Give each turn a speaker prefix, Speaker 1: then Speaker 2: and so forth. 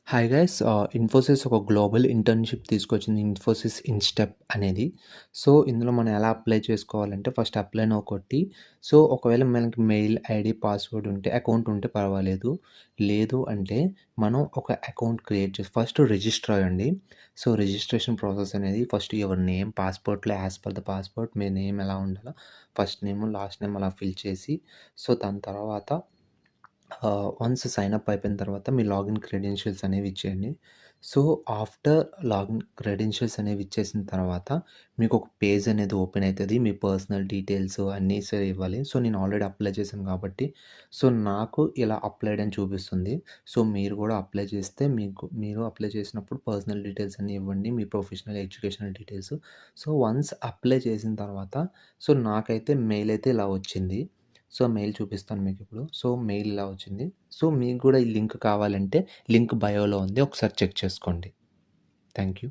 Speaker 1: Hi guys Infosys ఒక global internship తీసుకొచ్చింది. Infosys instep అనేది. సో, ఇందులో మనం ఎలా అప్లై చేసుకోవాలంటే ఫస్ట్ అప్లై నౌ కొట్టి సో, ఒకవేళ మనకి మెయిల్ ఐడీ, పాస్వర్డ్ ఉంటే అకౌంట్ ఉంటే పర్వాలేదు. లేదు అంటే మనం ఒక అకౌంట్ క్రియేట్ చేసి ఫస్ట్ రిజిస్టర్ అవ్వండి. సో, రిజిస్ట్రేషన్ ప్రాసెస్ అనేది ఫస్ట్ యువర్ నేమ్ పాస్‌పోర్ట్‌లో యాస్ పర్ ద పాస్‌పోర్ట్ మీ నేమ్ ఎలా ఉండాలో ఫస్ట్ నేమ్, లాస్ట్ నేమ్ అలా ఫిల్ చేసి సో, దాని తర్వాత వన్స్ సైన్ అప్ అయిపోయిన తర్వాత మీ లాగిన్ క్రెడెన్షియల్స్ అనేవి ఇచ్చేయండి. సో, ఆఫ్టర్ లాగిన్ క్రెడెన్షియల్స్ అనేవి ఇచ్చేసిన తర్వాత మీకు ఒక పేజ్ అనేది ఓపెన్ అయితది. మీ పర్సనల్ డీటెయిల్స్ అన్నీ ఇవ్వాలి. సో, నేను ఆల్రెడీ అప్లై చేశాను కాబట్టి సో, నాకు ఇలా అప్లైడ్ అని చూపిస్తుంది. సో, మీరు కూడా అప్లై చేస్తే మీరు అప్లై చేసినప్పుడు పర్సనల్ డీటెయిల్స్ అన్నీ ఇవ్వండి. మీ professional, educational details. So, once apply చేసిన తర్వాత సో, నాకైతే మెయిల్ అయితే ఇలా వచ్చింది. సో, మెయిల్ చూపిస్తాను మీకిప్పుడు. సో, మెయిల్ ఇలా వచ్చింది. సో, మీకు గూడా ఈ లింక్ కావాలంటే లింక్ బయోలో ఉంది. ఒకసారి చెక్ చేసుకోండి. Thank you.